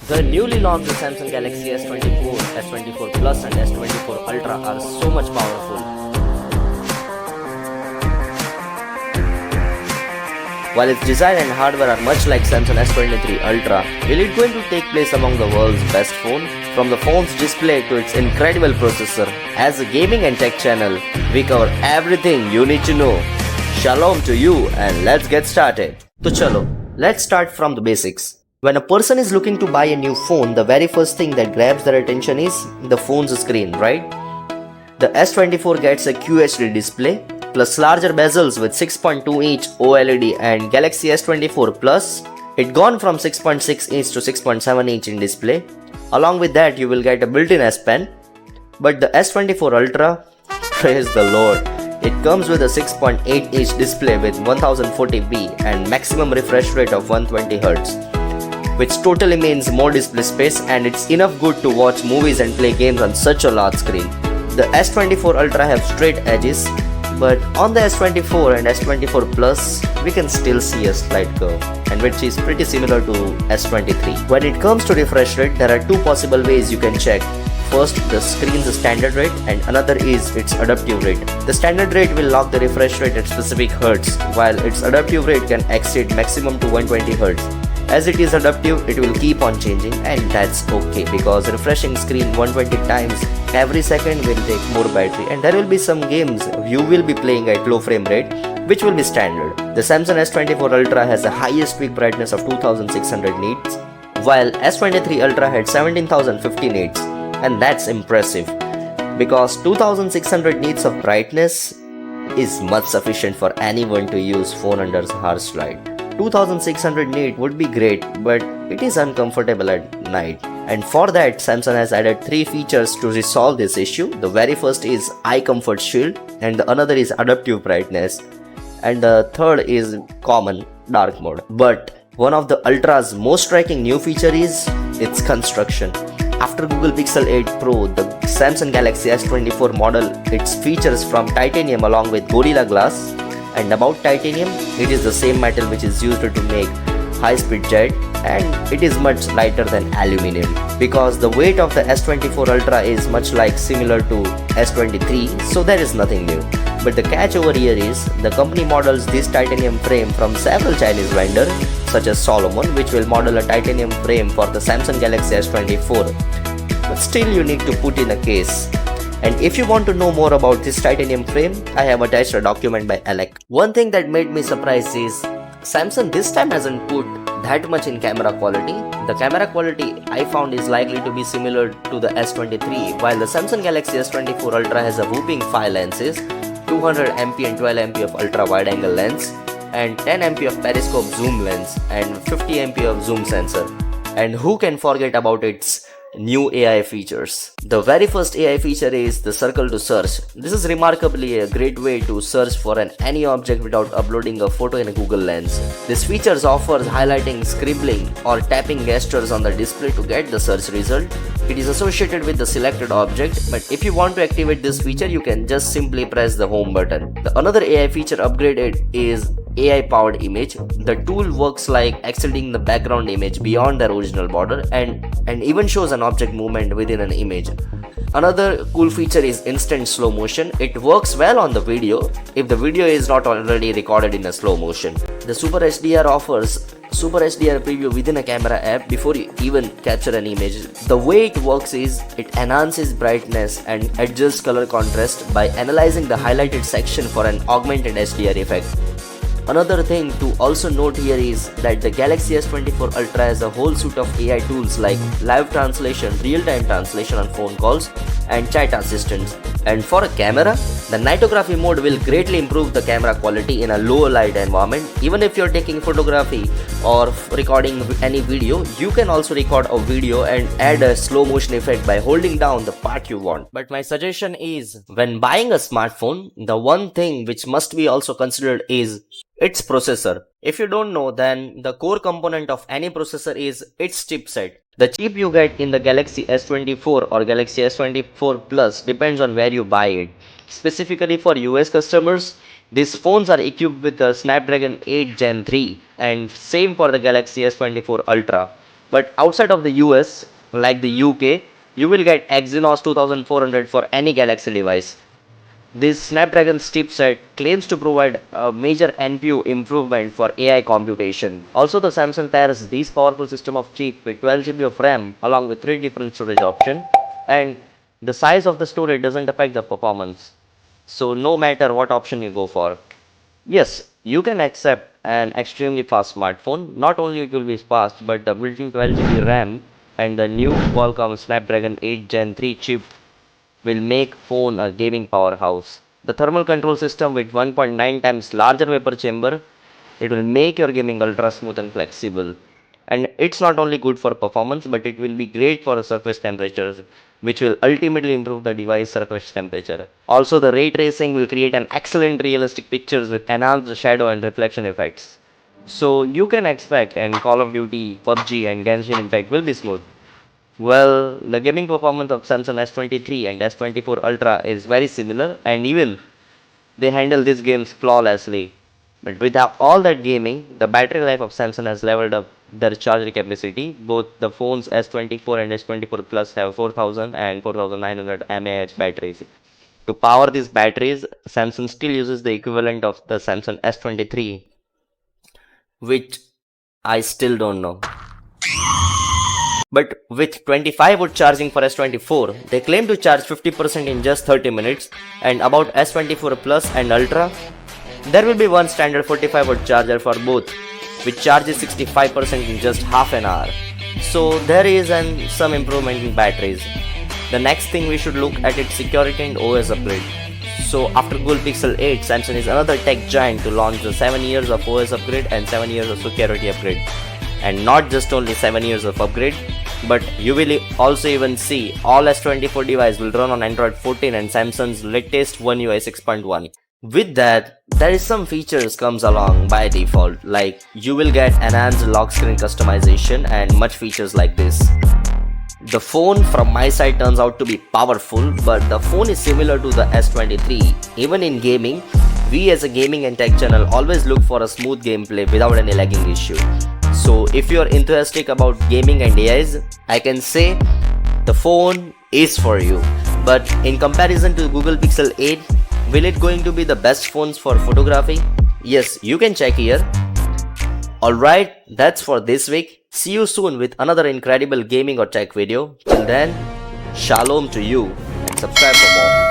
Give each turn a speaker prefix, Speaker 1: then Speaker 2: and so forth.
Speaker 1: The newly launched Samsung Galaxy S24, S24 Plus and S24 Ultra are so much powerful. While its design and hardware are much like Samsung S23 Ultra, will it going to take place among the world's best phone? From the phone's display to its incredible processor, as a gaming and tech channel, we cover everything you need to know. Shalom to you and let's get started. So chalo, let's start from the basics. When a person is looking to buy a new phone, the very first thing that grabs their attention is the phone's screen, right? The S24 gets a QHD display, plus larger bezels with 6.2-inch OLED, and Galaxy S24 Plus, it gone from 6.6-inch to 6.7-inch in display. Along with that, you will get a built-in S Pen. But the S24 Ultra, praise the Lord, it comes with a 6.8-inch display with 1040p and maximum refresh rate of 120Hz. Which totally means more display space, and it's enough good to watch movies and play games on such a large screen. The S24 Ultra have straight edges, but on the S24 and S24 Plus, we can still see a slight curve, and which is pretty similar to S23. When it comes to refresh rate, there are two possible ways you can check. First, the screen's standard rate, and another is its adaptive rate. The standard rate will lock the refresh rate at specific Hz, while its adaptive rate can exceed maximum to 120Hz. As it is adaptive, it will keep on changing, and that's okay because refreshing screen 120 times every second will take more battery, and there will be some games you will be playing at low frame rate, which will be standard. The Samsung S24 Ultra has the highest peak brightness of 2600 nits, while S23 Ultra had 17050 nits, and that's impressive because 2600 nits of brightness is much sufficient for anyone to use phone under harsh light. 2600 nit would be great, but it is uncomfortable at night. And for that, Samsung has added 3 features to resolve this issue. The very first is Eye Comfort Shield, and the another is Adaptive Brightness, and the third is Common Dark Mode. But one of the Ultra's most striking new feature is its construction. After Google Pixel 8 Pro, the Samsung Galaxy S24 model, its features from titanium along with Gorilla Glass. And about titanium, it is the same metal which is used to make high-speed jet, and it is much lighter than aluminum because the weight of the S24 Ultra is much like similar to S23, so there is nothing new. But the catch over here is the company models this titanium frame from several Chinese vendors such as Solomon, which will model a titanium frame for the Samsung Galaxy S24. But still you need to put in a case. And if you want to know more about this titanium frame, I have attached a document by Alec. One thing that made me surprised is Samsung this time hasn't put that much in camera quality. The camera quality I found is likely to be similar to the S23, while the Samsung Galaxy S24 Ultra has a whopping 5 lenses, 200MP and 12MP of ultra wide angle lens, and 10MP of periscope zoom lens, and 50MP of zoom sensor. And who can forget about its new AI features. The very first AI feature is the circle to search. This is remarkably a great way to search for any object without uploading a photo in a Google Lens. This feature offers highlighting, scribbling or tapping gestures on the display to get the search result. It is associated with the selected object, but if you want to activate this feature, you can just simply press the home button. The another AI feature upgraded is AI powered image. The tool works like extending the background image beyond the original border and even shows an object movement within an image. Another cool feature is instant slow motion. It works well on the video if the video is not already recorded in a slow motion. The Super HDR offers Super HDR preview within a camera app before you even capture an image. The way it works is it enhances brightness and adjusts color contrast by analyzing the highlighted section for an augmented HDR effect. Another thing to also note here is that the Galaxy S24 Ultra has a whole suite of AI tools like live translation, real-time translation on phone calls, and chat assistants. And for a camera, the nightography mode will greatly improve the camera quality in a low light environment. Even if you're taking photography or recording any video, you can also record a video and add a slow motion effect by holding down the part you want. But my suggestion is, when buying a smartphone, the one thing which must be also considered is its processor. If you don't know, then the core component of any processor is its chipset. The chip you get in the Galaxy S24 or Galaxy S24 Plus depends on where you buy it. Specifically for US customers, these phones are equipped with the Snapdragon 8 Gen 3, and same for the Galaxy S24 Ultra. But outside of the US, like the UK, you will get Exynos 2400 for any Galaxy device. This Snapdragon chipset claims to provide a major NPU improvement for AI computation. Also, the Samsung pairs this powerful system of chip with 12 GB of RAM along with 3 different storage options, and the size of the storage doesn't affect the performance. So no matter what option you go for. Yes, you can accept an extremely fast smartphone. Not only it will be fast, but the built-in 12 GB RAM and the new Qualcomm Snapdragon 8 Gen 3 chip will make phone a gaming powerhouse. The thermal control system with 1.9 times larger vapor chamber, it will make your gaming ultra smooth and flexible. And it's not only good for performance, but it will be great for surface temperatures, which will ultimately improve the device surface temperature. Also, the ray tracing will create an excellent realistic pictures with enhanced shadow and reflection effects. So you can expect and Call of Duty, PUBG and Genshin Impact will be smooth. Well, the gaming performance of Samsung S23 and S24 Ultra is very similar, and even they handle these games flawlessly. But without all that gaming, the battery life of Samsung has leveled up their charging capacity. Both the phones S24 and S24 Plus have 4000 and 4900 mAh batteries. To power these batteries, Samsung still uses the equivalent of the Samsung S23, which I still don't know. But with 25-watt charging for S24, they claim to charge 50% in just 30 minutes, and about S24 Plus and Ultra, there will be one standard 45-watt charger for both, which charges 65% in just half an hour. So there is some improvement in batteries. The next thing we should look at its security and OS upgrade. So after Google Pixel 8, Samsung is another tech giant to launch the 7 years of OS upgrade and 7 years of security upgrade. And not just only 7 years of upgrade, but you will also even see all S24 device will run on Android 14 and Samsung's latest One UI 6.1. With that, there is some features comes along by default, like you will get enhanced lock screen customization and much features like this. The phone from my side turns out to be powerful, but the phone is similar to the S23. Even in gaming, we as a gaming and tech channel always look for a smooth gameplay without any lagging issue. So if you are enthusiastic about gaming and AIs, I can say the phone is for you. But in comparison to Google Pixel 8, will it going to be the best phones for photography? Yes, you can check here. Alright, that's for this week. See you soon with another incredible gaming or tech video. Till then, shalom to you and subscribe for more.